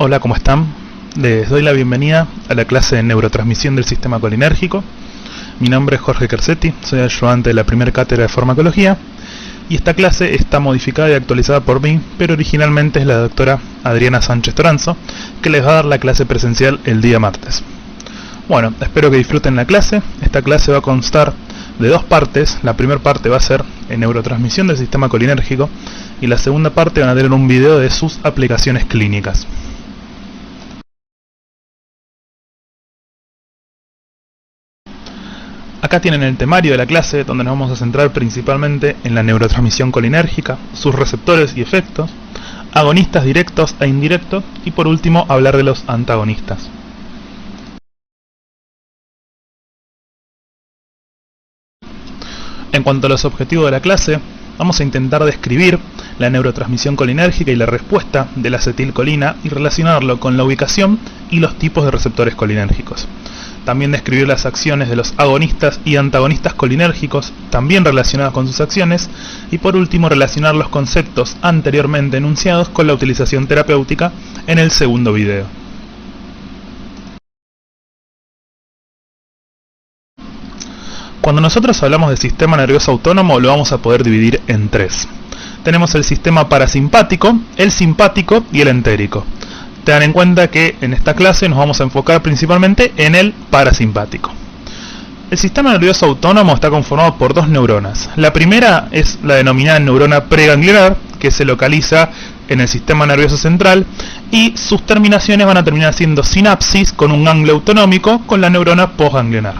Hola, ¿cómo están? Les doy la bienvenida a la clase de neurotransmisión del sistema colinérgico. Mi nombre es Jorge Kersetti, soy ayudante de la primera cátedra de farmacología y esta clase está modificada y actualizada por mí, pero originalmente es la doctora Adriana Sánchez Toranzo, que les va a dar la clase presencial el día martes. Bueno, espero que disfruten la clase. Esta clase va a constar de dos partes. La primera parte va a ser en neurotransmisión del sistema colinérgico y la segunda parte van a tener un video de sus aplicaciones clínicas. Acá tienen el temario de la clase, donde nos vamos a centrar principalmente en la neurotransmisión colinérgica, sus receptores y efectos, agonistas directos e indirectos, y por último hablar de los antagonistas. En cuanto a los objetivos de la clase, vamos a intentar describir la neurotransmisión colinérgica y la respuesta de la acetilcolina y relacionarlo con la ubicación y los tipos de receptores colinérgicos. También describir las acciones de los agonistas y antagonistas colinérgicos, también relacionados con sus acciones, y por último relacionar los conceptos anteriormente enunciados con la utilización terapéutica en el segundo video. Cuando nosotros hablamos del sistema nervioso autónomo lo vamos a poder dividir en tres. Tenemos el sistema parasimpático, el simpático y el entérico. Tengan en cuenta que en esta clase nos vamos a enfocar principalmente en el parasimpático. El sistema nervioso autónomo está conformado por dos neuronas. La primera es la denominada neurona preganglionar, que se localiza en el sistema nervioso central, y sus terminaciones van a terminar siendo sinapsis con un ganglio autonómico con la neurona postganglionar,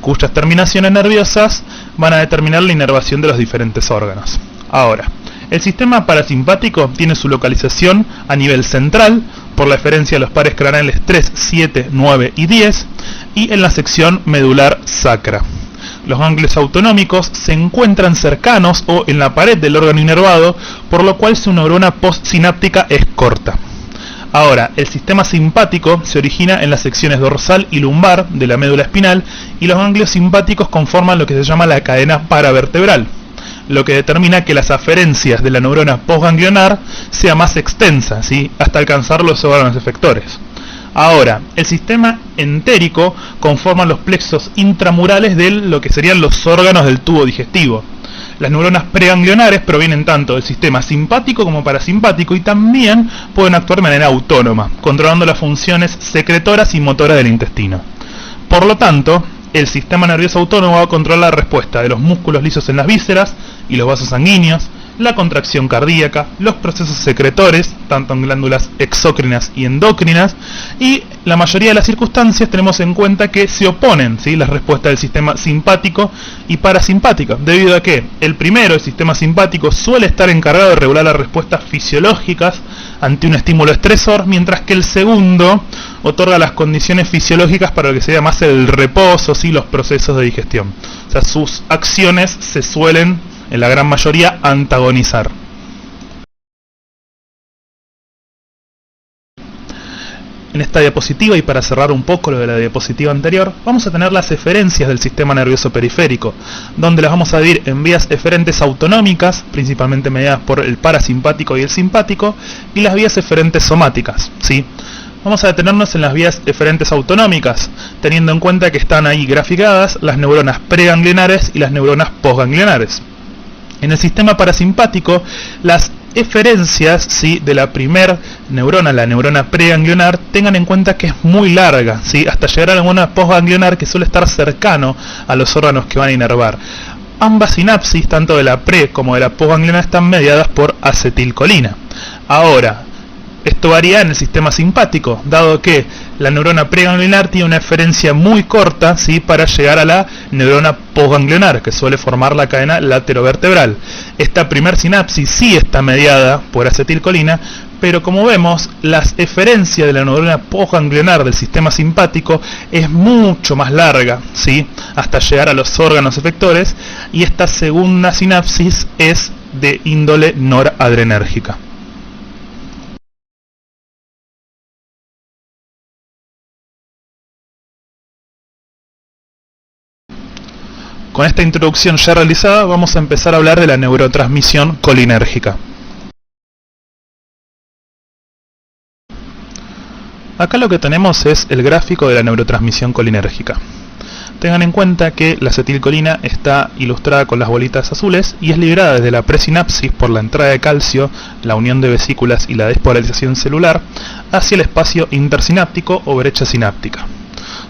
cuyas terminaciones nerviosas van a determinar la inervación de los diferentes órganos. Ahora, el sistema parasimpático tiene su localización a nivel central, por la eferencia de los pares craneales 3, 7, 9 y 10, y en la sección medular sacra. Los ganglios autonómicos se encuentran cercanos o en la pared del órgano inervado, por lo cual su neurona postsináptica es corta. Ahora, el sistema simpático se origina en las secciones dorsal y lumbar de la médula espinal, y los ganglios simpáticos conforman lo que se llama la cadena paravertebral, lo que determina que las aferencias de la neurona postganglionar sea más extensa, ¿sí?, hasta alcanzar los órganos efectores. Ahora, el sistema entérico conforma los plexos intramurales de lo que serían los órganos del tubo digestivo. Las neuronas preganglionares provienen tanto del sistema simpático como parasimpático y también pueden actuar de manera autónoma, controlando las funciones secretoras y motoras del intestino. Por lo tanto, el sistema nervioso autónomo va a controlar la respuesta de los músculos lisos en las vísceras y los vasos sanguíneos, la contracción cardíaca, los procesos secretores, tanto en glándulas exócrinas y endócrinas, y la mayoría de las circunstancias tenemos en cuenta que se oponen, ¿sí?, las respuestas del sistema simpático y parasimpático, debido a que el primero, el sistema simpático, suele estar encargado de regular las respuestas fisiológicas ante un estímulo estresor, mientras que el segundo otorga las condiciones fisiológicas para lo que sería más el reposo, ¿sí?, los procesos de digestión. O sea, sus acciones se suelen, en la gran mayoría, antagonizar. En esta diapositiva, y para cerrar un poco lo de la diapositiva anterior, vamos a tener las eferencias del sistema nervioso periférico, donde las vamos a dividir en vías eferentes autonómicas, principalmente mediadas por el parasimpático y el simpático, y las vías eferentes somáticas, ¿sí? Vamos a detenernos en las vías eferentes autonómicas, teniendo en cuenta que están ahí graficadas las neuronas preganglionares y las neuronas postganglionares. En el sistema parasimpático, las eferencias, ¿sí?, de la primer neurona, la neurona preganglionar, tengan en cuenta que es muy larga, ¿sí?, hasta llegar a la neurona postganglionar, que suele estar cercano a los órganos que van a inervar. Ambas sinapsis, tanto de la pre como de la postganglionar, están mediadas por acetilcolina. Ahora, esto varía en el sistema simpático, dado que la neurona preganglionar tiene una eferencia muy corta, ¿sí?, para llegar a la neurona postganglionar, que suele formar la cadena laterovertebral. Esta primer sinapsis sí está mediada por acetilcolina, pero como vemos, las eferencias de la neurona postganglionar del sistema simpático es mucho más larga, ¿sí?, hasta llegar a los órganos efectores, y esta segunda sinapsis es de índole noradrenérgica. Con esta introducción ya realizada, vamos a empezar a hablar de la neurotransmisión colinérgica. Acá lo que tenemos es el gráfico de la neurotransmisión colinérgica. Tengan en cuenta que la acetilcolina está ilustrada con las bolitas azules y es liberada desde la presinapsis por la entrada de calcio, la unión de vesículas y la despolarización celular hacia el espacio intersináptico o brecha sináptica.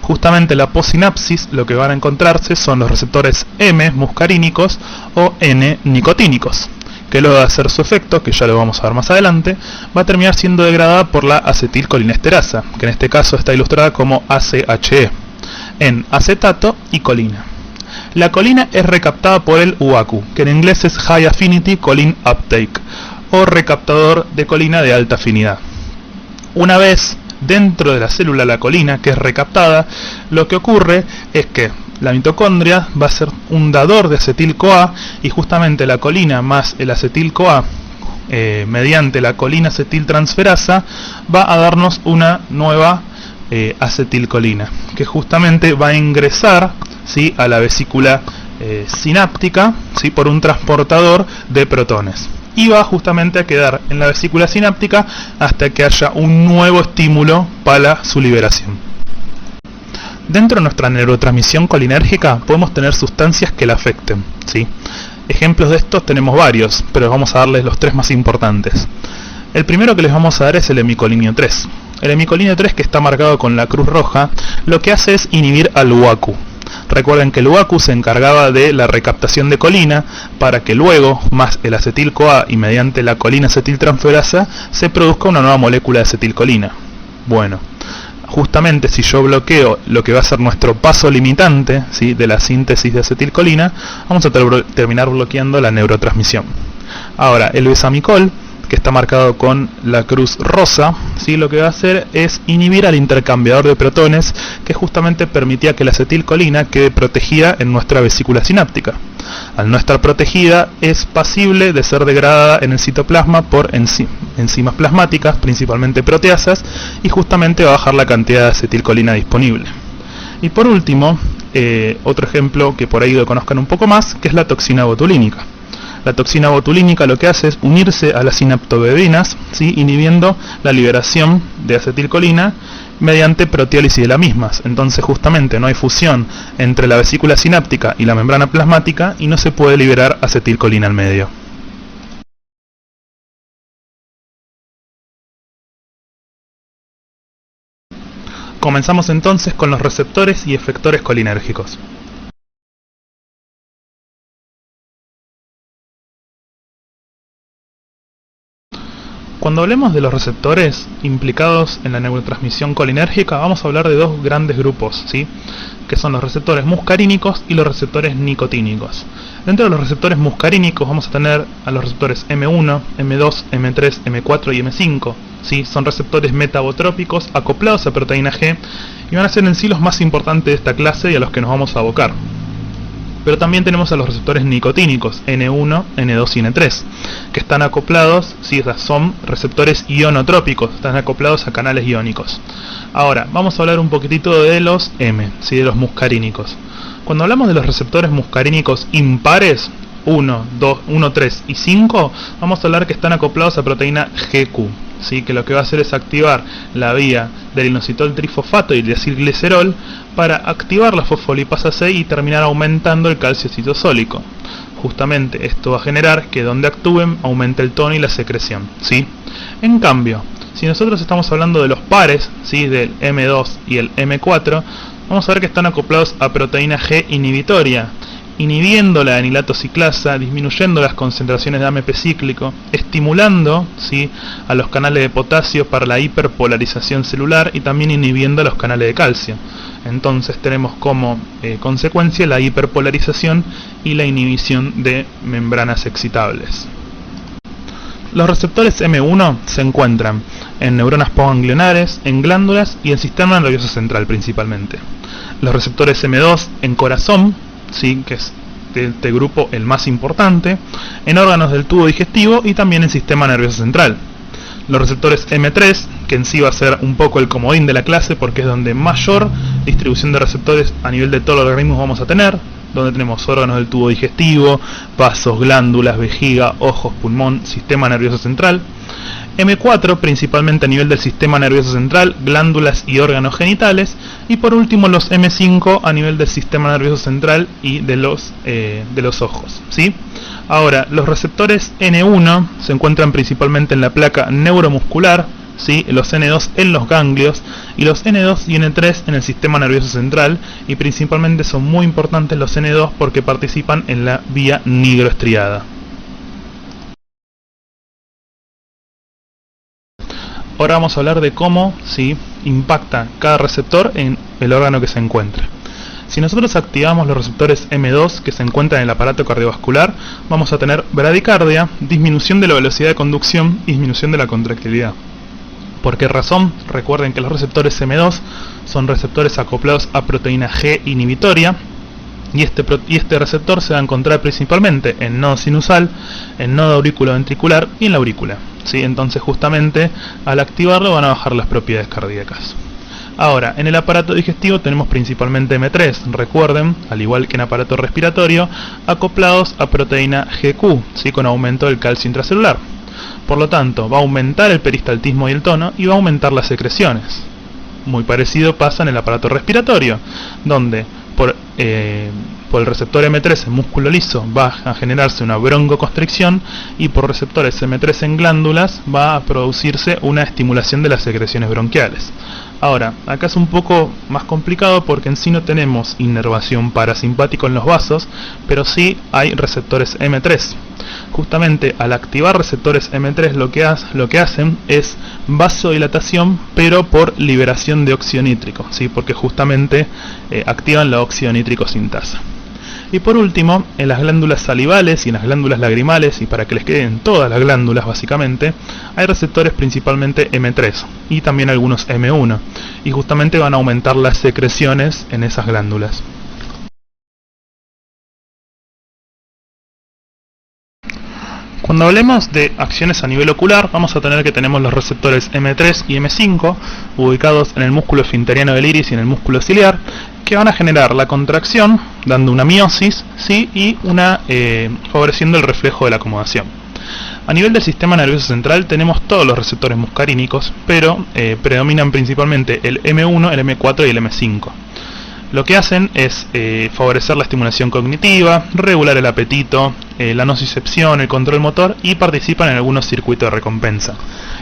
Justamente la postsinapsis lo que van a encontrarse son los receptores M muscarínicos o N nicotínicos, que luego de hacer su efecto, que ya lo vamos a ver más adelante, va a terminar siendo degradada por la acetilcolinesterasa, que en este caso está ilustrada como ACHE, en acetato y colina. La colina es recaptada por el UAQ, que en inglés es High Affinity Choline Uptake, o recaptador de colina de alta afinidad. Una vez dentro de la célula la colina, que es recaptada, lo que ocurre es que la mitocondria va a ser un dador de acetil-CoA y justamente la colina más el acetil-CoA mediante la colina acetiltransferasa va a darnos una nueva acetilcolina que justamente va a ingresar, ¿sí?, a la vesícula sináptica, ¿sí?, por un transportador de protones y va justamente a quedar en la vesícula sináptica hasta que haya un nuevo estímulo para su liberación. Dentro de nuestra neurotransmisión colinérgica podemos tener sustancias que la afecten, ¿sí? Ejemplos de estos tenemos varios, pero vamos a darles los tres más importantes. El primero que les vamos a dar es el hemicolinio 3. El hemicolinio 3, que está marcado con la cruz roja, lo que hace es inhibir al UAQ. Recuerden que el UAQ se encargaba de la recaptación de colina para que luego, más el acetil-CoA y mediante la colina acetiltransferasa, se produzca una nueva molécula de acetilcolina. Bueno, justamente si yo bloqueo lo que va a ser nuestro paso limitante, ¿sí?, de la síntesis de acetilcolina, vamos a terminar bloqueando la neurotransmisión. Ahora, el besamicol, que está marcado con la cruz rosa, ¿sí?, lo que va a hacer es inhibir al intercambiador de protones que justamente permitía que la acetilcolina quede protegida en nuestra vesícula sináptica. Al no estar protegida, es pasible de ser degradada en el citoplasma por enzimas plasmáticas, principalmente proteasas, y justamente va a bajar la cantidad de acetilcolina disponible. Y por último, otro ejemplo que por ahí lo conozcan un poco más, que es la toxina botulínica. La toxina botulínica lo que hace es unirse a las sinaptobebinas, ¿sí?, inhibiendo la liberación de acetilcolina mediante proteólisis de las mismas. Entonces justamente no hay fusión entre la vesícula sináptica y la membrana plasmática y no se puede liberar acetilcolina al medio. Comenzamos entonces con los receptores y efectores colinérgicos. Cuando hablemos de los receptores implicados en la neurotransmisión colinérgica, vamos a hablar de dos grandes grupos, ¿sí?, que son los receptores muscarínicos y los receptores nicotínicos. Dentro de los receptores muscarínicos vamos a tener a los receptores M1, M2, M3, M4 y M5, ¿sí? Son receptores metabotrópicos acoplados a proteína G y van a ser en sí los más importantes de esta clase y a los que nos vamos a abocar. Pero también tenemos a los receptores nicotínicos, N1, N2 y N3, que están acoplados, ¿sí?, son receptores ionotrópicos, están acoplados a canales iónicos. Ahora, vamos a hablar un poquitito de los M, ¿sí?, de los muscarínicos. Cuando hablamos de los receptores muscarínicos impares, 1, 2, 1, 3 y 5, vamos a hablar que están acoplados a proteína GQ, ¿sí?, que lo que va a hacer es activar la vía del inositol trifosfato y el diacilglicerol para activar la fosfolipasa C y terminar aumentando el calcio citosólico. Justamente esto va a generar que donde actúen aumente el tono y la secreción, ¿sí? En cambio, si nosotros estamos hablando de los pares, ¿sí?, del M2 y el M4, vamos a ver que están acoplados a proteína G inhibitoria, inhibiendo la anilato ciclasa, disminuyendo las concentraciones de AMP cíclico, estimulando, ¿sí?, a los canales de potasio para la hiperpolarización celular y también inhibiendo los canales de calcio. Entonces tenemos como consecuencia la hiperpolarización y la inhibición de membranas excitables. Los receptores M1 se encuentran en neuronas postganglionares, en glándulas y en sistema nervioso central principalmente. Los receptores M2 en corazón, ¿sí?, que es de este grupo el más importante, en órganos del tubo digestivo y también en sistema nervioso central. Los receptores M3, que en sí va a ser un poco el comodín de la clase porque es donde mayor distribución de receptores a nivel de todo el organismo vamos a tener, donde tenemos órganos del tubo digestivo, vasos, glándulas, vejiga, ojos, pulmón, sistema nervioso central. M4 principalmente a nivel del sistema nervioso central, glándulas y órganos genitales, y por último los M5 a nivel del sistema nervioso central y de los ojos, ¿sí? Ahora, los receptores N1 se encuentran principalmente en la placa neuromuscular, ¿sí? Los N2 en los ganglios y los N2 y N3 en el sistema nervioso central, y principalmente son muy importantes los N2 porque participan en la vía nigroestriada. Ahora vamos a hablar de cómo impacta cada receptor en el órgano que se encuentra. Si nosotros activamos los receptores M2 que se encuentran en el aparato cardiovascular, vamos a tener bradicardia, disminución de la velocidad de conducción y disminución de la contractilidad. ¿Por qué razón? Recuerden que los receptores M2 son receptores acoplados a proteína G inhibitoria, y este receptor se va a encontrar principalmente en nodo sinusal, en nodo auriculoventricular y en la aurícula, ¿sí? Entonces justamente al activarlo van a bajar las propiedades cardíacas. Ahora, en el aparato digestivo tenemos principalmente M3, recuerden, al igual que en aparato respiratorio, acoplados a proteína GQ, ¿sí? Con aumento del calcio intracelular. Por lo tanto, va a aumentar el peristaltismo y el tono y va a aumentar las secreciones. Muy parecido pasa en el aparato respiratorio, donde por el receptor M3 en músculo liso va a generarse una broncoconstricción, y por receptores M3 en glándulas va a producirse una estimulación de las secreciones bronquiales. Ahora, acá es un poco más complicado porque en sí no tenemos inervación parasimpática en los vasos, pero sí hay receptores M3. Justamente al activar receptores M3 lo que hacen es vasodilatación, pero por liberación de óxido nítrico, ¿sí? Porque justamente activan la óxido nítrico sintasa. Y por último, en las glándulas salivales y en las glándulas lagrimales, y para que les queden todas las glándulas básicamente, hay receptores principalmente M3 y también algunos M1, y justamente van a aumentar las secreciones en esas glándulas. Cuando hablemos de acciones a nivel ocular, vamos a tener que tenemos los receptores M3 y M5 ubicados en el músculo esfinteriano del iris y en el músculo ciliar, que van a generar la contracción, dando una miosis, ¿sí? Y favoreciendo el reflejo de la acomodación. A nivel del sistema nervioso central tenemos todos los receptores muscarínicos, pero predominan principalmente el M1, el M4 y el M5. Lo que hacen es favorecer la estimulación cognitiva, regular el apetito, la nocicepción, el control motor, y participan en algunos circuitos de recompensa.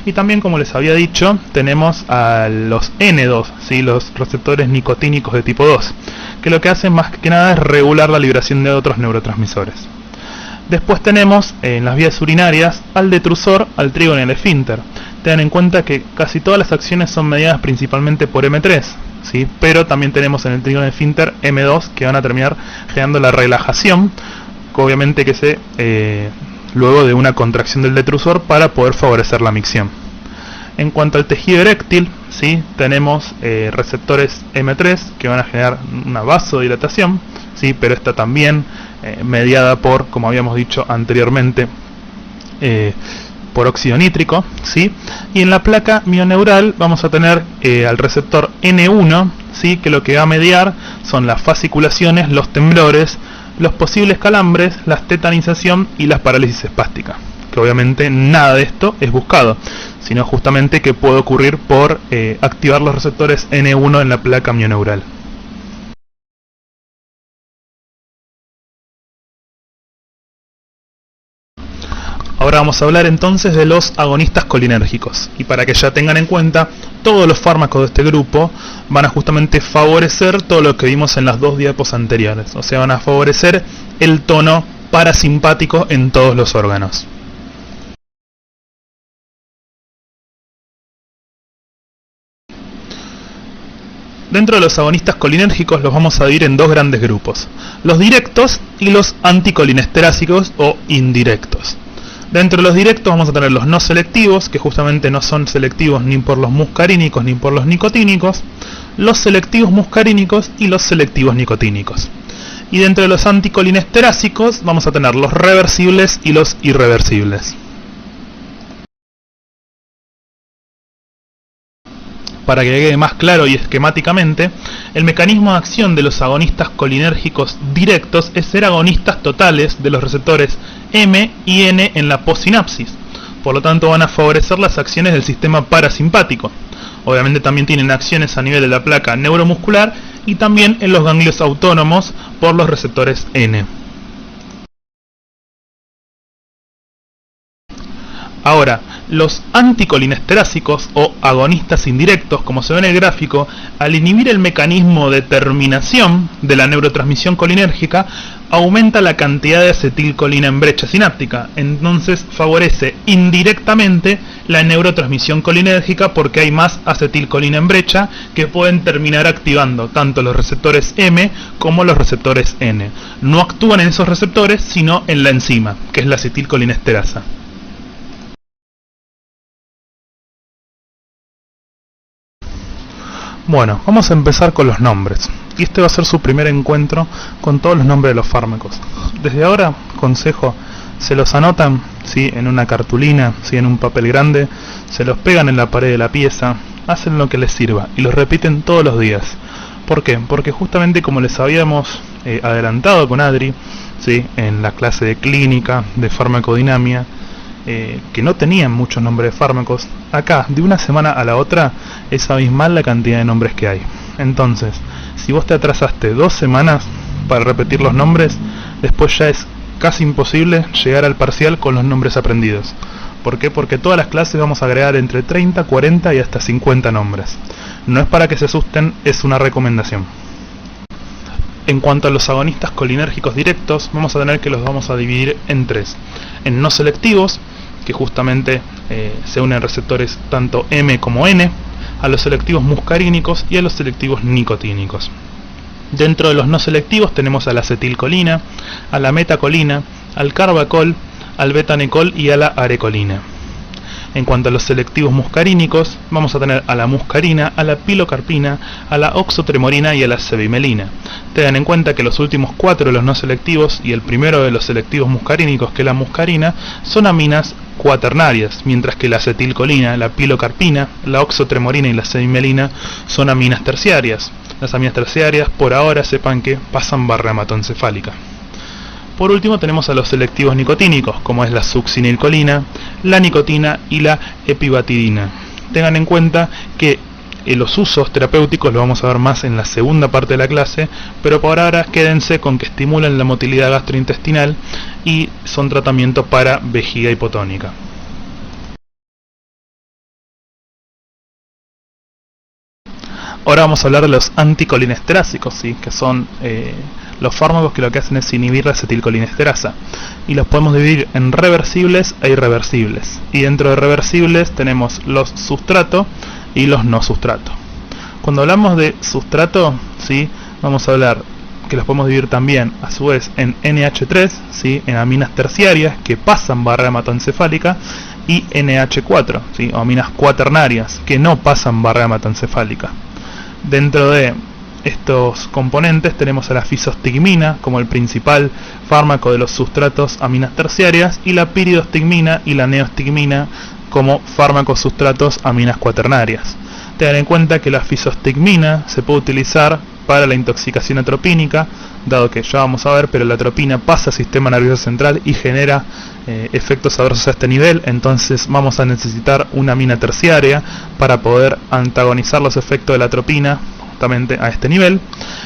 Y también, como les había dicho, tenemos a los N2, ¿sí? Los receptores nicotínicos de tipo 2, que lo que hacen más que nada es regular la liberación de otros neurotransmisores. Después tenemos en las vías urinarias al detrusor, al trígono y al esfínter. Tengan en cuenta que casi todas las acciones son mediadas principalmente por M3, ¿sí? Pero también tenemos en el trígono y el esfínter M2 que van a terminar generando la relajación, que obviamente que se luego de una contracción del detrusor para poder favorecer la micción. En cuanto al tejido eréctil, ¿sí? Tenemos receptores M3 que van a generar una vasodilatación, ¿sí? Pero esta también mediada por, como habíamos dicho anteriormente, por óxido nítrico, ¿sí? Y en la placa mioneural vamos a tener al receptor N1, ¿sí? Que lo que va a mediar son las fasciculaciones, los temblores, los posibles calambres, la tetanización y las parálisis espástica, que obviamente nada de esto es buscado, sino justamente que puede ocurrir por activar los receptores N1 en la placa mioneural. Ahora vamos a hablar entonces de los agonistas colinérgicos, y para que ya tengan en cuenta, todos los fármacos de este grupo van a justamente favorecer todo lo que vimos en las dos diapos anteriores, o sea, van a favorecer el tono parasimpático en todos los órganos. Dentro de los agonistas colinérgicos los vamos a dividir en dos grandes grupos, los directos y los anticolinesterásicos o indirectos. Dentro de los directos vamos a tener los no selectivos, que justamente no son selectivos ni por los muscarínicos ni por los nicotínicos, los selectivos muscarínicos y los selectivos nicotínicos. Y dentro de los anticolinesterásicos vamos a tener los reversibles y los irreversibles. Para que quede más claro y esquemáticamente, el mecanismo de acción de los agonistas colinérgicos directos es ser agonistas totales de los receptores M y N en la postsinapsis, Por lo tanto van a favorecer las acciones del sistema parasimpático. Obviamente también tienen acciones a nivel de la placa neuromuscular y también en los ganglios autónomos por los receptores N. Ahora, los anticolinesterásicos o agonistas indirectos, como se ve en el gráfico, al inhibir el mecanismo de terminación de la neurotransmisión colinérgica, aumenta la cantidad de acetilcolina en brecha sináptica, entonces favorece indirectamente la neurotransmisión colinérgica porque hay más acetilcolina en brecha que pueden terminar activando tanto los receptores M como los receptores N. No actúan en esos receptores, sino en la enzima, que es la acetilcolinesterasa. Bueno, vamos a empezar con los nombres. Y este va a ser su primer encuentro con todos los nombres de los fármacos. Desde ahora, consejo, se los anotan, ¿sí?, en una cartulina, ¿sí?, en un papel grande, se los pegan en la pared de la pieza, hacen lo que les sirva y los repiten todos los días. ¿Por qué? Porque justamente como les habíamos adelantado con Adri, ¿sí?, en la clase de clínica, de farmacodinamia, que no tenían muchos nombres de fármacos, acá de una semana a la otra es abismal la cantidad de nombres que hay. Entonces, si vos te atrasaste 2 semanas para repetir los nombres, después ya es casi imposible llegar al parcial con los nombres aprendidos. ¿Por qué? Porque todas las clases vamos a agregar entre 30, 40 y hasta 50 nombres. No es para que se asusten, es una recomendación. En cuanto a los agonistas colinérgicos directos, vamos a tener que los vamos a dividir en 3. En no selectivos, que justamente se unen receptores tanto M como N, a los selectivos muscarínicos y a los selectivos nicotínicos. Dentro de los no selectivos tenemos a la acetilcolina, a la metacolina, al carbacol, al betanecol y a la arecolina. En cuanto a los selectivos muscarínicos, vamos a tener a la muscarina, a la pilocarpina, a la oxotremorina y a la cevimelina. Tengan en cuenta que los últimos 4 de los no selectivos y el primero de los selectivos muscarínicos, que es la muscarina, son aminas cuaternarias, mientras que la acetilcolina, la pilocarpina, la oxotremorina y la cevimelina son aminas terciarias. Las aminas terciarias, por ahora, sepan que pasan barrera hematoencefálica. Por último tenemos a los selectivos nicotínicos, como es la succinilcolina, la nicotina y la epibatidina. Tengan en cuenta que los usos terapéuticos los vamos a ver más en la segunda parte de la clase, pero por ahora quédense con que estimulan la motilidad gastrointestinal y son tratamientos para vejiga hipotónica. Ahora vamos a hablar de los anticolinesterásicos, ¿sí?, que son los fármacos que lo que hacen es inhibir la acetilcolinesterasa. Y los podemos dividir en reversibles e irreversibles. Y dentro de reversibles tenemos los sustrato y los no sustrato. Cuando hablamos de sustrato, ¿sí?, vamos a hablar que los podemos dividir también a su vez en NH3, ¿sí?, en aminas terciarias que pasan barrera hematoencefálica, y NH4, ¿sí?, o aminas cuaternarias que no pasan barrera hematoencefálica. Dentro de estos componentes tenemos a la fisostigmina como el principal fármaco de los sustratos aminas terciarias y la piridostigmina y la neostigmina como fármacos sustratos aminas cuaternarias. Tengan en cuenta que la fisostigmina se puede utilizar para la intoxicación atropínica, dado que ya vamos a ver, pero la atropina pasa al sistema nervioso central y genera efectos adversos a este nivel, entonces vamos a necesitar una amina terciaria para poder antagonizar los efectos de la atropina justamente a este nivel.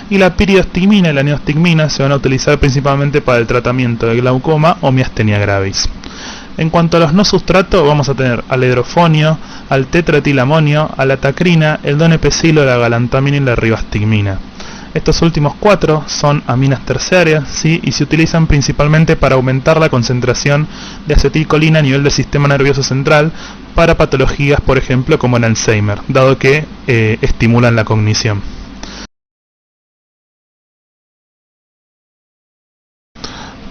Y la piridostigmina y la neostigmina se van a utilizar principalmente para el tratamiento de glaucoma o miastenia gravis. En cuanto a los no sustratos, vamos a tener al hidrofonio, al tetraetilamonio, a la tacrina, el donepecilo, la galantamina y la ribastigmina. Estos últimos 4 son aminas terciarias, ¿sí?, y se utilizan principalmente para aumentar la concentración de acetilcolina a nivel del sistema nervioso central para patologías, por ejemplo, como el Alzheimer, dado que estimulan la cognición.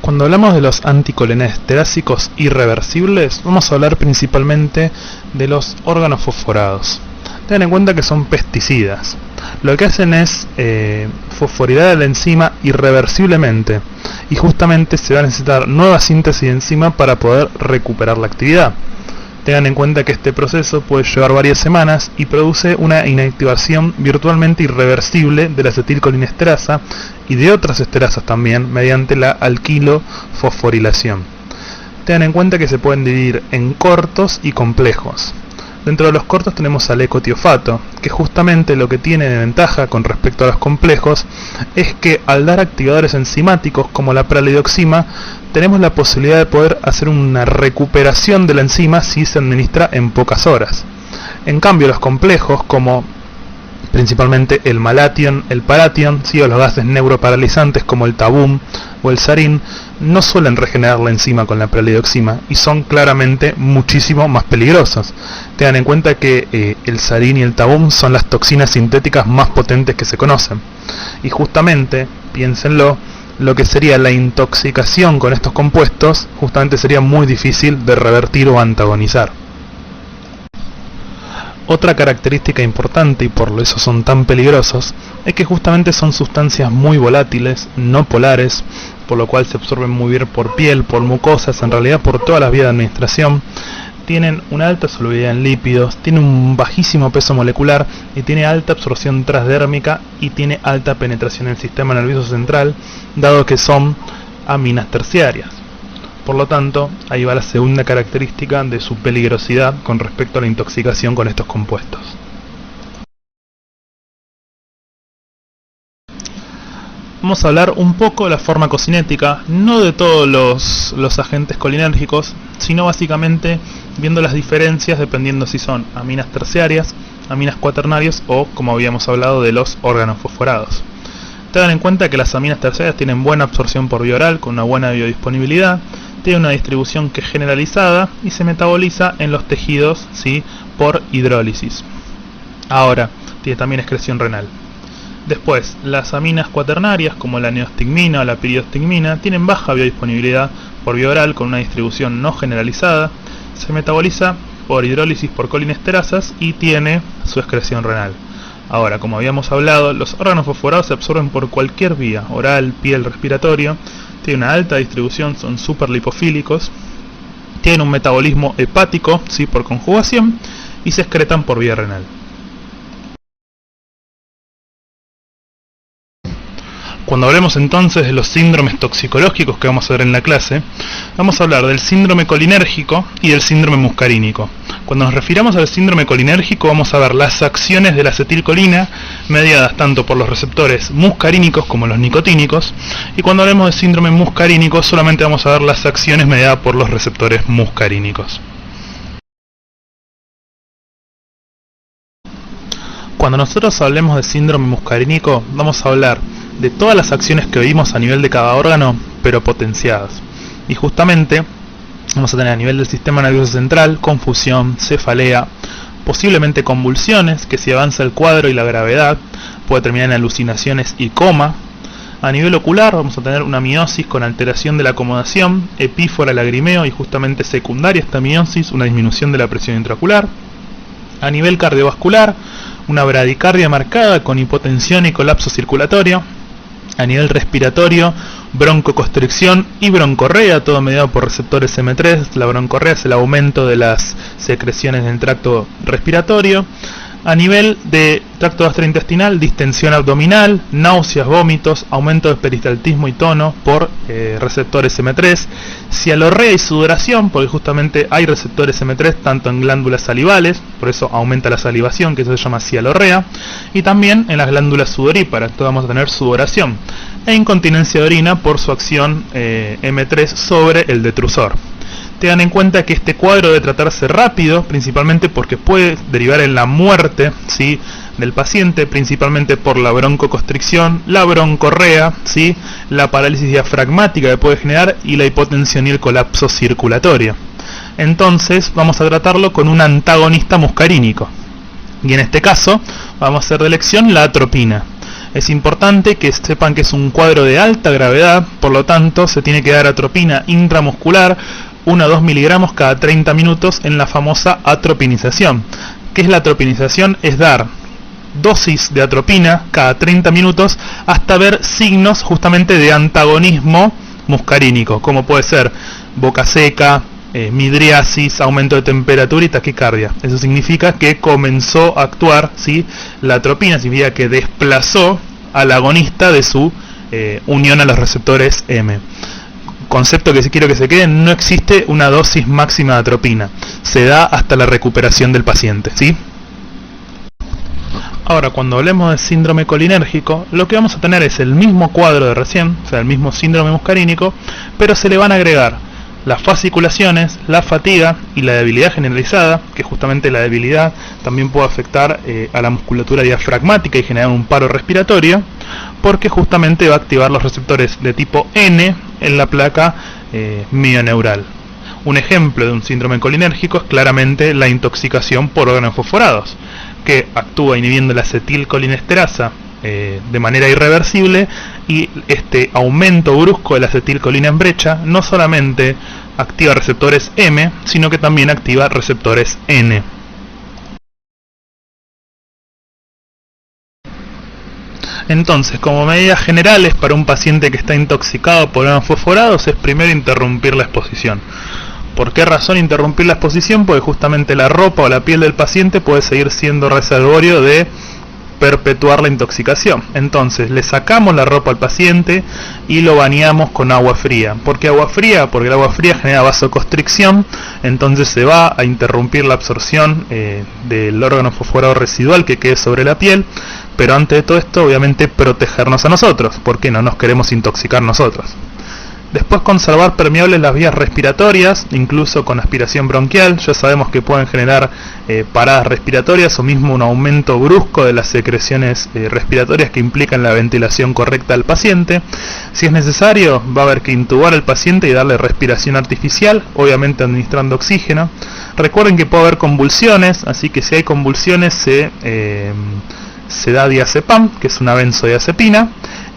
Cuando hablamos de los anticolinesterásicos irreversibles, vamos a hablar principalmente de los órganos fosforados. Tengan en cuenta que son pesticidas. Lo que hacen es fosforidar la enzima irreversiblemente y justamente se va a necesitar nueva síntesis de enzima para poder recuperar la actividad. Tengan en cuenta que este proceso puede llevar varias semanas y produce una inactivación virtualmente irreversible de la acetilcolinesterasa y de otras esterasas también mediante la alquilofosforilación. Tengan en cuenta que se pueden dividir en cortos y complejos. Dentro de los cortos tenemos al ecotiofato, que justamente lo que tiene de ventaja con respecto a los complejos es que al dar activadores enzimáticos como la pralidoxima, tenemos la posibilidad de poder hacer una recuperación de la enzima si se administra en pocas horas. En cambio, los complejos, como principalmente el malation, el paration, ¿sí? O los gases neuroparalizantes como el tabum o el sarin, no suelen regenerar la enzima con la pralidoxima y son claramente muchísimo más peligrosos. Tengan en cuenta que el sarin y el tabum son las toxinas sintéticas más potentes que se conocen. Y justamente, piénsenlo, lo que sería la intoxicación con estos compuestos, justamente sería muy difícil de revertir o antagonizar. Otra característica importante, y por eso son tan peligrosos, es que justamente son sustancias muy volátiles, no polares, por lo cual se absorben muy bien por piel, por mucosas, en realidad por todas las vías de administración. Tienen una alta solubilidad en lípidos, tienen un bajísimo peso molecular y tiene alta absorción transdérmica y tiene alta penetración en el sistema nervioso central, dado que son aminas terciarias. Por lo tanto, ahí va la segunda característica de su peligrosidad con respecto a la intoxicación con estos compuestos. Vamos a hablar un poco de la farmacocinética, no de todos los agentes colinérgicos, sino básicamente viendo las diferencias dependiendo si son aminas terciarias, aminas cuaternarias o, como habíamos hablado, de los órganos fosforados. Tengan en cuenta que las aminas terciarias tienen buena absorción por vía oral, con una buena biodisponibilidad, tiene una distribución que es generalizada y se metaboliza en los tejidos, ¿sí?, por hidrólisis. Ahora, tiene también excreción renal. Después, las aminas cuaternarias, como la neostigmina o la piridostigmina, tienen baja biodisponibilidad por vía oral con una distribución no generalizada, se metaboliza por hidrólisis por colinesterasas y tiene su excreción renal. Ahora, como habíamos hablado, los órganos fosforados se absorben por cualquier vía, oral, piel, respiratorio, tienen una alta distribución, son superlipofílicos, tienen un metabolismo hepático, ¿sí?, por conjugación, y se excretan por vía renal. Cuando hablemos entonces de los síndromes toxicológicos que vamos a ver en la clase, vamos a hablar del síndrome colinérgico y del síndrome muscarínico. Cuando nos refiramos al síndrome colinérgico vamos a ver las acciones de la acetilcolina mediadas tanto por los receptores muscarínicos como los nicotínicos, y cuando hablemos de síndrome muscarínico solamente vamos a ver las acciones mediadas por los receptores muscarínicos. Cuando nosotros hablemos de síndrome muscarínico vamos a hablar de todas las acciones que vimos a nivel de cada órgano, pero potenciadas. Y justamente vamos a tener a nivel del sistema nervioso central confusión, cefalea, posiblemente convulsiones, que si avanza el cuadro y la gravedad puede terminar en alucinaciones y coma. A nivel ocular vamos a tener una miosis con alteración de la acomodación, epífora, lagrimeo y justamente secundaria esta miosis, una disminución de la presión intraocular. A nivel cardiovascular, una bradicardia marcada con hipotensión y colapso circulatorio. A nivel respiratorio, broncoconstricción y broncorrea, todo mediado por receptores M3. La broncorrea es el aumento de las secreciones del tracto respiratorio. A nivel de tracto gastrointestinal, distensión abdominal, náuseas, vómitos, aumento de peristaltismo y tono por receptores M3, cialorrea y sudoración, porque justamente hay receptores M3 tanto en glándulas salivales, por eso aumenta la salivación, que eso se llama cialorrea, y también en las glándulas sudoríparas, entonces vamos a tener sudoración, e incontinencia de orina por su acción M3 sobre el detrusor. Tengan en cuenta que este cuadro debe tratarse rápido, principalmente porque puede derivar en la muerte, ¿sí?, del paciente, principalmente por la broncoconstricción, la broncorrea, ¿sí?, la parálisis diafragmática que puede generar y la hipotensión y el colapso circulatorio. Entonces vamos a tratarlo con un antagonista muscarínico. Y en este caso vamos a hacer de elección la atropina. Es importante que sepan que es un cuadro de alta gravedad, por lo tanto se tiene que dar atropina intramuscular 1 a 2 miligramos cada 30 minutos en la famosa atropinización. ¿Qué es la atropinización? Es dar dosis de atropina cada 30 minutos hasta ver signos justamente de antagonismo muscarínico, como puede ser boca seca, midriasis, aumento de temperatura y taquicardia. Eso significa que comenzó a actuar, ¿sí?, la atropina, significa que desplazó al agonista de su unión a los receptores M. concepto que quiero que se quede, no existe una dosis máxima de atropina, se da hasta la recuperación del paciente, ¿sí? Ahora, cuando hablemos de síndrome colinérgico, lo que vamos a tener es el mismo cuadro de recién, o sea, el mismo síndrome muscarínico, pero se le van a agregar las fasciculaciones, la fatiga y la debilidad generalizada, que justamente la debilidad también puede afectar a la musculatura diafragmática y generar un paro respiratorio, porque justamente va a activar los receptores de tipo N en la placa mioneural. Un ejemplo de un síndrome colinérgico es claramente la intoxicación por órganos fosforados, que actúa inhibiendo la acetilcolinesterasa de manera irreversible, y este aumento brusco de la acetilcolina en brecha no solamente activa receptores M, sino que también activa receptores N. Entonces, como medidas generales para un paciente que está intoxicado por órganos fosforados es primero interrumpir la exposición. ¿Por qué razón interrumpir la exposición? Porque justamente la ropa o la piel del paciente puede seguir siendo reservorio de perpetuar la intoxicación. Entonces le sacamos la ropa al paciente y lo bañamos con agua fría. ¿Por qué agua fría? Porque el agua fría genera vasoconstricción, entonces se va a interrumpir la absorción del órgano fosforado residual que quede sobre la piel, pero antes de todo esto obviamente protegernos a nosotros, porque no nos queremos intoxicar nosotros. Después, conservar permeables las vías respiratorias, incluso con aspiración bronquial. Ya sabemos que pueden generar paradas respiratorias o mismo un aumento brusco de las secreciones respiratorias que implican la ventilación correcta del paciente. Si es necesario, va a haber que intubar al paciente y darle respiración artificial, obviamente administrando oxígeno. Recuerden que puede haber convulsiones, así que si hay convulsiones se da diazepam, que es una benzodiazepina,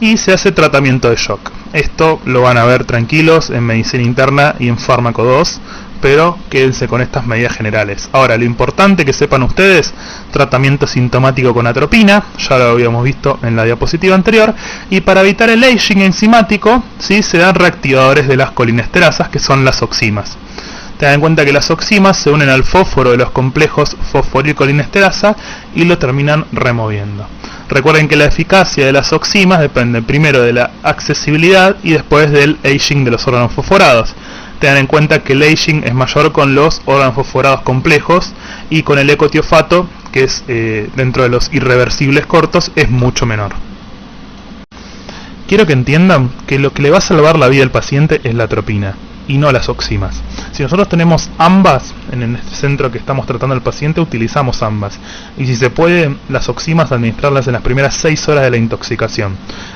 y se hace tratamiento de shock. Esto lo van a ver tranquilos en medicina interna y en fármaco 2, pero quédense con estas medidas generales. Ahora, lo importante que sepan ustedes, tratamiento sintomático con atropina, ya lo habíamos visto en la diapositiva anterior, y para evitar el aging enzimático, ¿sí?, se dan reactivadores de las colinesterasas, que son las oximas. Tengan en cuenta que las oximas se unen al fósforo de los complejos fosforilcolinesterasa y lo terminan removiendo. Recuerden que la eficacia de las oximas depende primero de la accesibilidad y después del aging de los órganos fosforados. Tengan en cuenta que el aging es mayor con los órganos fosforados complejos, y con el ecotiofato, que es dentro de los irreversibles cortos, es mucho menor. Quiero que entiendan que lo que le va a salvar la vida al paciente es la atropina y no las oximas. Si nosotros tenemos ambas en el centro que estamos tratando al paciente, utilizamos ambas, y si se puede, las oximas administrarlas en las primeras 6 horas de la intoxicación.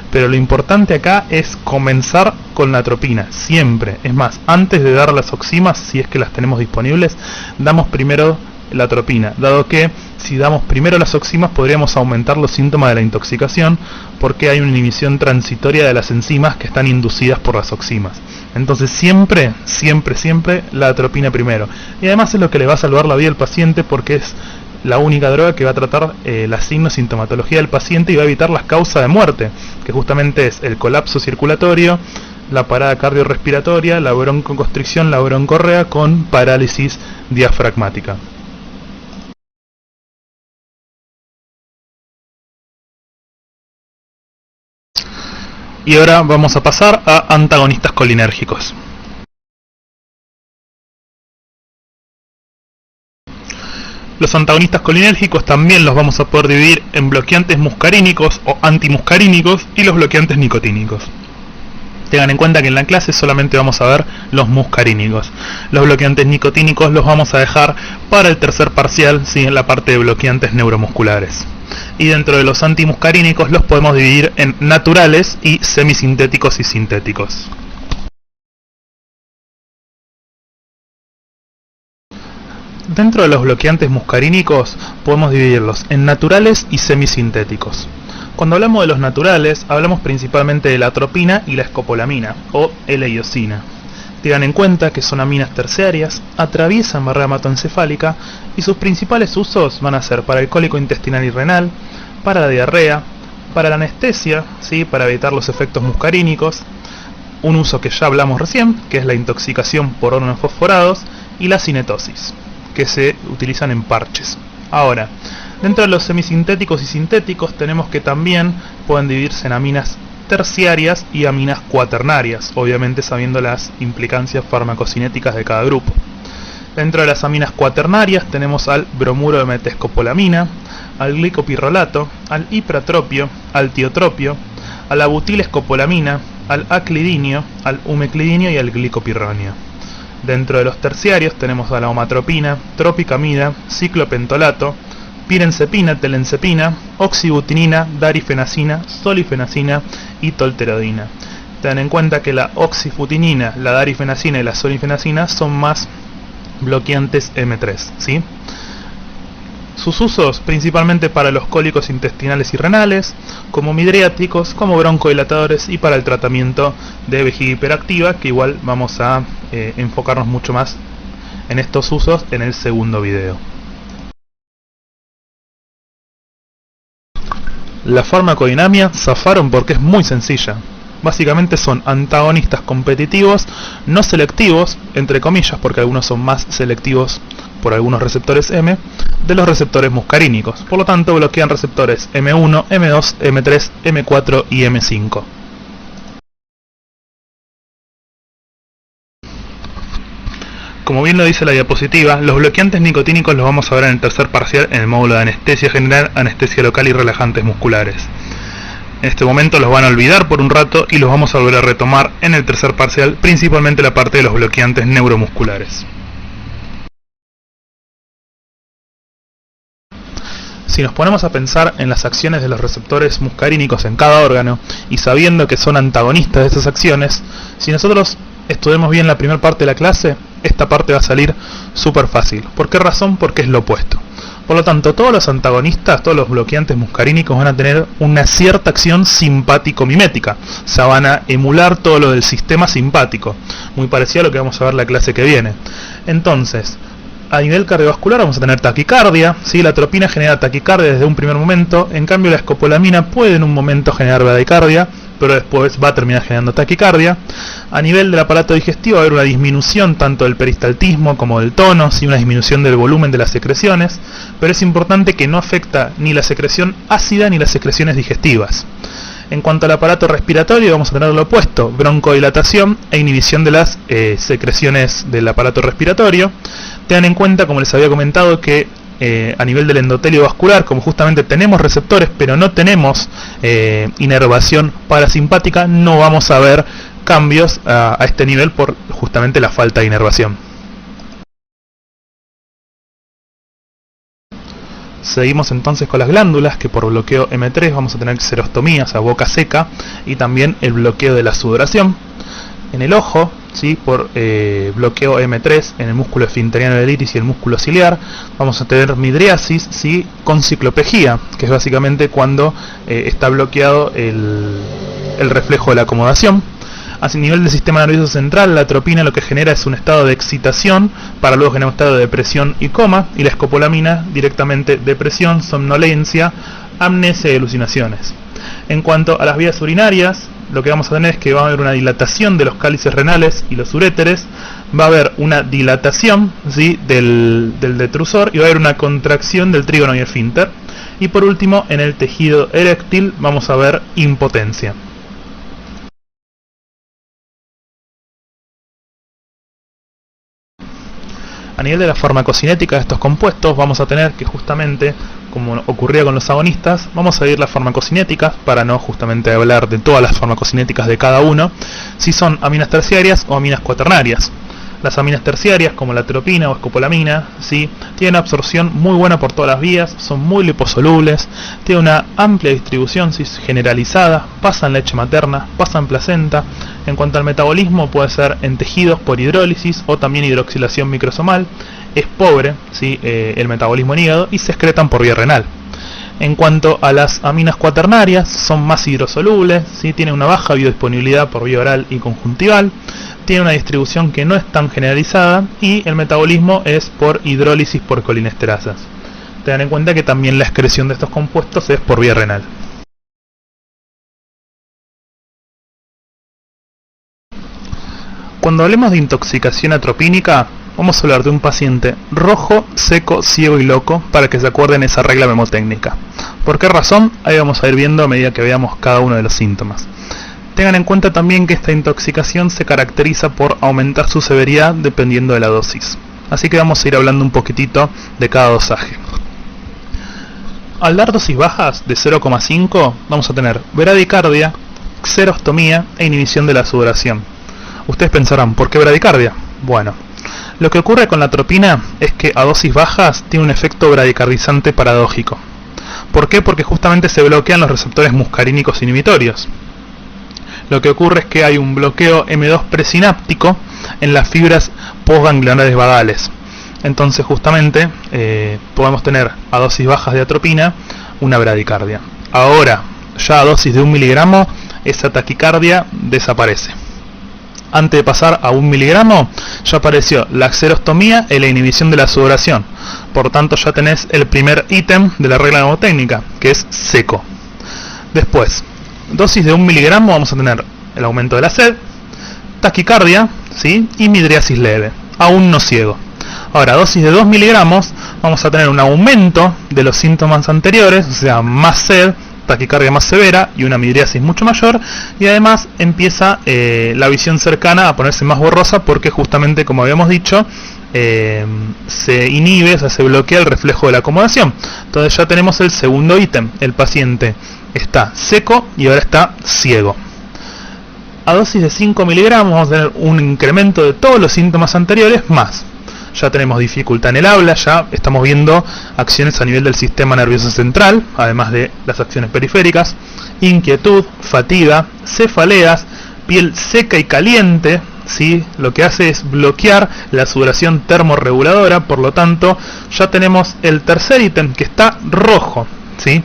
Pero lo importante acá es comenzar con la atropina, siempre. Es más, antes de dar las oximas, si es que las tenemos disponibles, damos primero la atropina, dado que si damos primero las oximas podríamos aumentar los síntomas de la intoxicación, porque hay una inhibición transitoria de las enzimas que están inducidas por las oximas. Entonces siempre la atropina primero, y además es lo que le va a salvar la vida al paciente, porque es la única droga que va a tratar la sintomatología del paciente y va a evitar las causas de muerte, que justamente es el colapso circulatorio, la parada cardiorrespiratoria, la broncoconstricción, la broncorrea con parálisis diafragmática. Y ahora vamos a pasar a antagonistas colinérgicos. Los antagonistas colinérgicos también los vamos a poder dividir en bloqueantes muscarínicos o antimuscarínicos y los bloqueantes nicotínicos. Tengan en cuenta que en la clase solamente vamos a ver los muscarínicos. Los bloqueantes nicotínicos los vamos a dejar para el tercer parcial, ¿sí?, en la parte de bloqueantes neuromusculares. Y dentro de los antimuscarínicos los podemos dividir en naturales y semisintéticos y sintéticos. Dentro de los bloqueantes muscarínicos podemos dividirlos en naturales y semisintéticos. Cuando hablamos de los naturales, hablamos principalmente de la atropina y la escopolamina, o L-iosina. Tengan en cuenta que son aminas terciarias, atraviesan barrera hematoencefálica y sus principales usos van a ser para el cólico intestinal y renal, para la diarrea, para la anestesia, ¿sí?, para evitar los efectos muscarínicos, un uso que ya hablamos recién, que es la intoxicación por órganos fosforados, y la cinetosis, que se utilizan en parches. Ahora, dentro de los semisintéticos y sintéticos tenemos que también pueden dividirse en aminas terciarias y aminas cuaternarias, obviamente sabiendo las implicancias farmacocinéticas de cada grupo. Dentro de las aminas cuaternarias tenemos al bromuro de metescopolamina, al glicopirrolato, al ipratropio, al tiotropio, a la butilescopolamina, al aclidinio, al umeclidinio y al glicopirronio. Dentro de los terciarios tenemos a la omatropina, tropicamida, ciclopentolato, pirenzepina, telenzepina, oxibutinina, darifenacina, solifenacina y tolterodina. Ten en cuenta que la oxibutinina, la darifenacina y la solifenacina son más bloqueantes M3, ¿sí? Sus usos principalmente para los cólicos intestinales y renales, como midriáticos, como broncodilatadores y para el tratamiento de vejiga hiperactiva, que igual vamos a enfocarnos mucho más en estos usos en el segundo video. La farmacodinamia zafaron porque es muy sencilla. Básicamente son antagonistas competitivos, no selectivos, entre comillas, porque algunos son más selectivos por algunos receptores M, de los receptores muscarínicos. Por lo tanto, bloquean receptores M1, M2, M3, M4 y M5. Como bien lo dice la diapositiva, los bloqueantes nicotínicos los vamos a ver en el tercer parcial en el módulo de anestesia general, anestesia local y relajantes musculares. En este momento los van a olvidar por un rato y los vamos a volver a retomar en el tercer parcial, principalmente la parte de los bloqueantes neuromusculares. Si nos ponemos a pensar en las acciones de los receptores muscarínicos en cada órgano y sabiendo que son antagonistas de esas acciones, si nosotros estudiamos bien la primera parte de la clase, esta parte va a salir súper fácil. ¿Por qué razón? Porque es lo opuesto. Por lo tanto, todos los antagonistas, todos los bloqueantes muscarínicos van a tener una cierta acción simpático-mimética. O sea, van a emular todo lo del sistema simpático. Muy parecido a lo que vamos a ver la clase que viene. Entonces, a nivel cardiovascular vamos a tener taquicardia, ¿sí? La atropina genera taquicardia desde un primer momento, en cambio la escopolamina puede en un momento generar bradicardia, pero después va a terminar generando taquicardia. A nivel del aparato digestivo va a haber una disminución tanto del peristaltismo como del tono, ¿sí? Una disminución del volumen de las secreciones, pero es importante que no afecta ni la secreción ácida ni las secreciones digestivas. En cuanto al aparato respiratorio vamos a tener lo opuesto, broncodilatación e inhibición de las secreciones del aparato respiratorio. Tengan en cuenta, como les había comentado, que a nivel del endotelio vascular, como justamente tenemos receptores pero no tenemos inervación parasimpática, no vamos a ver cambios a este nivel por justamente la falta de inervación. Seguimos entonces con las glándulas, que por bloqueo M3 vamos a tener xerostomía, o sea, boca seca, y también el bloqueo de la sudoración. En el ojo, ¿sí? Por bloqueo M3 en el músculo esfinteriano del iris y el músculo ciliar, vamos a tener midriasis, ¿sí? Con ciclopegía, que es básicamente cuando está bloqueado el reflejo de la acomodación. A nivel del sistema nervioso central, la atropina lo que genera es un estado de excitación para luego generar un estado de depresión y coma, y la escopolamina directamente depresión, somnolencia, amnesia y alucinaciones. En cuanto a las vías urinarias, lo que vamos a tener es que va a haber una dilatación de los cálices renales y los uréteres, va a haber una dilatación, ¿sí? del detrusor, y va a haber una contracción del trígono y esfínter. Y por último, en el tejido eréctil vamos a ver impotencia. A nivel de la farmacocinética de estos compuestos vamos a tener que justamente, como ocurría con los agonistas, vamos a ver las farmacocinéticas para no justamente hablar de todas las farmacocinéticas de cada uno, si son aminas terciarias o aminas cuaternarias. Las aminas terciarias, como la atropina o escopolamina, ¿sí? Tienen absorción muy buena por todas las vías, son muy liposolubles, tienen una amplia distribución, ¿sí? Generalizada, pasan leche materna, pasan placenta. En cuanto al metabolismo, puede ser en tejidos por hidrólisis o también hidroxilación microsomal. Es pobre, ¿sí? El metabolismo en hígado, y se excretan por vía renal. En cuanto a las aminas cuaternarias, son más hidrosolubles, ¿sí? Tienen una baja biodisponibilidad por vía oral y conjuntival, tiene una distribución que no es tan generalizada, y el metabolismo es por hidrólisis por colinesterasas. Tengan en cuenta que también la excreción de estos compuestos es por vía renal. Cuando hablemos de intoxicación atropínica, vamos a hablar de un paciente rojo, seco, ciego y loco para que se acuerden esa regla memotécnica. ¿Por qué razón? Ahí vamos a ir viendo a medida que veamos cada uno de los síntomas. Tengan en cuenta también que esta intoxicación se caracteriza por aumentar su severidad dependiendo de la dosis. Así que vamos a ir hablando un poquitito de cada dosaje. Al dar dosis bajas de 0,5 vamos a tener bradicardia, xerostomía e inhibición de la sudoración. Ustedes pensarán, ¿por qué bradicardia? Bueno, lo que ocurre con la atropina es que a dosis bajas tiene un efecto bradicardizante paradójico. ¿Por qué? Porque justamente se bloquean los receptores muscarínicos inhibitorios. Lo que ocurre es que hay un bloqueo M2 presináptico en las fibras postganglionares basales. Entonces justamente podemos tener a dosis bajas de atropina una bradicardia. Ahora, ya a dosis de 1 miligramo, esa taquicardia desaparece. Antes de pasar a 1 miligramo, ya apareció la xerostomía y la inhibición de la sudoración. Por tanto, ya tenés el primer ítem de la regla mnemotécnica, que es seco. Después, dosis de 1 miligramo vamos a tener el aumento de la sed, taquicardia, ¿sí? Y midriasis leve, aún no ciego. Ahora, dosis de 2 miligramos vamos a tener un aumento de los síntomas anteriores, o sea, más sed, taquicardia más severa y una midriasis mucho mayor, y además empieza la visión cercana a ponerse más borrosa porque justamente, como habíamos dicho, se inhibe, o sea, se bloquea el reflejo de la acomodación. Entonces ya tenemos el segundo ítem, el paciente está seco y ahora está ciego. A dosis de 5 miligramos vamos a tener un incremento de todos los síntomas anteriores más. Ya tenemos dificultad en el habla, ya estamos viendo acciones a nivel del sistema nervioso central, además de las acciones periféricas, inquietud, fatiga, cefaleas, piel seca y caliente, ¿sí? Lo que hace es bloquear la sudoración termorreguladora, por lo tanto ya tenemos el tercer ítem que está rojo, ¿sí?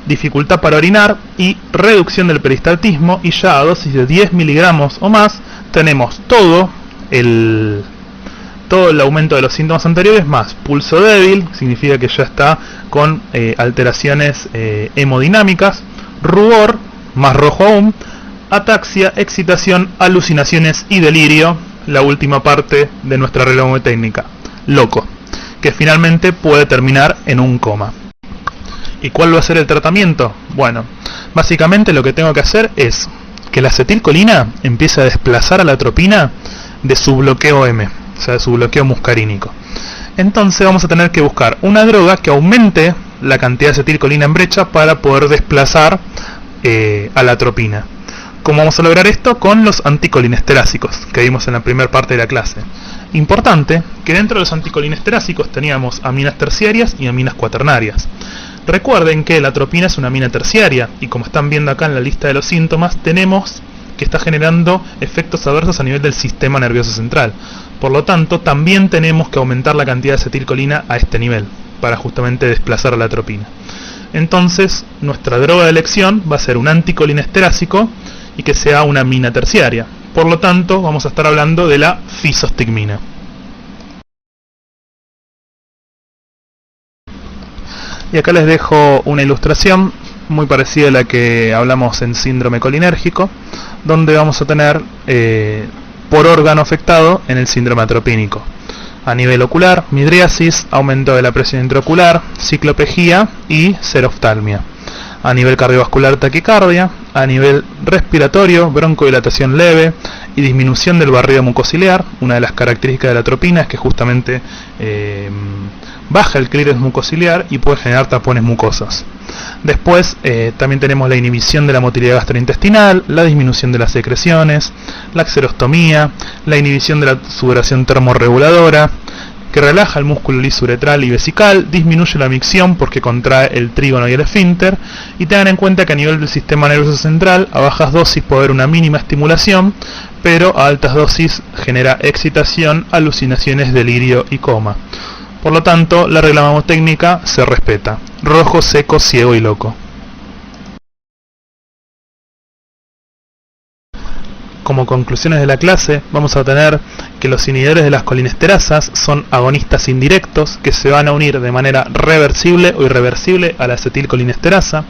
Dificultad para orinar y reducción del peristaltismo, y ya a dosis de 10 miligramos o más tenemos todo el aumento de los síntomas anteriores más pulso débil, significa que ya está con alteraciones hemodinámicas, rubor, más rojo aún, ataxia, excitación, alucinaciones y delirio, la última parte de nuestra regla mnemotécnica, loco, que finalmente puede terminar en un coma. ¿Y cuál va a ser el tratamiento? Bueno, básicamente lo que tengo que hacer es que la acetilcolina empiece a desplazar a la atropina de su bloqueo M, o sea, de su bloqueo muscarínico. Entonces vamos a tener que buscar una droga que aumente la cantidad de acetilcolina en brecha para poder desplazar a la atropina. ¿Cómo vamos a lograr esto? Con los anticolinesterácicos que vimos en la primera parte de la clase. Importante que dentro de los anticolinesterácicos teníamos aminas terciarias y aminas cuaternarias. Recuerden que la atropina es una amina terciaria y, como están viendo acá en la lista de los síntomas, tenemos que está generando efectos adversos a nivel del sistema nervioso central. Por lo tanto, también tenemos que aumentar la cantidad de acetilcolina a este nivel para justamente desplazar a la atropina. Entonces, nuestra droga de elección va a ser un anticolinesterácico y que sea una amina terciaria. Por lo tanto, vamos a estar hablando de la fisostigmina. Y acá les dejo una ilustración muy parecida a la que hablamos en síndrome colinérgico, donde vamos a tener por órgano afectado en el síndrome atropínico. A nivel ocular, midriasis, aumento de la presión intraocular, ciclopegía y seroftalmia. A nivel cardiovascular, taquicardia. A nivel respiratorio, broncodilatación leve y disminución del barrido mucociliar. Una de las características de la atropina es que justamente baja el clítoris mucociliar y puede generar tapones mucosos. Después también tenemos la inhibición de la motilidad gastrointestinal, la disminución de las secreciones, la xerostomía, la inhibición de la sudoración termorreguladora, que relaja el músculo liso-uretral y vesical, disminuye la micción porque contrae el trígono y el esfínter, y tengan en cuenta que a nivel del sistema nervioso central, a bajas dosis puede haber una mínima estimulación, pero a altas dosis genera excitación, alucinaciones, delirio y coma. Por lo tanto, la regla mnemotécnica se respeta: rojo, seco, ciego y loco. Como conclusiones de la clase, vamos a tener que los inhibidores de las colinesterasas son agonistas indirectos que se van a unir de manera reversible o irreversible a la acetilcolinesterasa,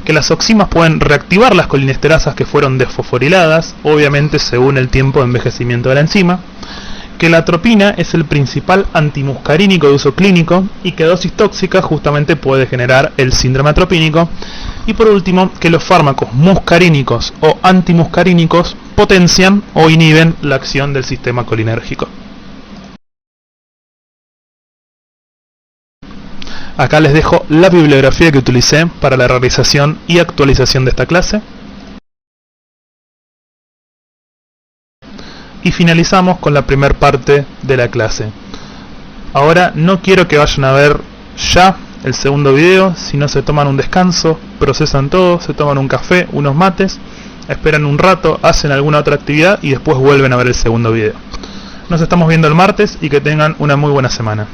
que las oximas pueden reactivar las colinesterasas que fueron desfosforiladas, obviamente según el tiempo de envejecimiento de la enzima, que la atropina es el principal antimuscarínico de uso clínico y que a dosis tóxica justamente puede generar el síndrome atropínico. Y por último, que los fármacos muscarínicos o antimuscarínicos potencian o inhiben la acción del sistema colinérgico. Acá les dejo la bibliografía que utilicé para la realización y actualización de esta clase. Y finalizamos con la primera parte de la clase. Ahora no quiero que vayan a ver ya el segundo video, sino se toman un descanso, procesan todo, se toman un café, unos mates, esperan un rato, hacen alguna otra actividad y después vuelven a ver el segundo video. Nos estamos viendo el martes y que tengan una muy buena semana.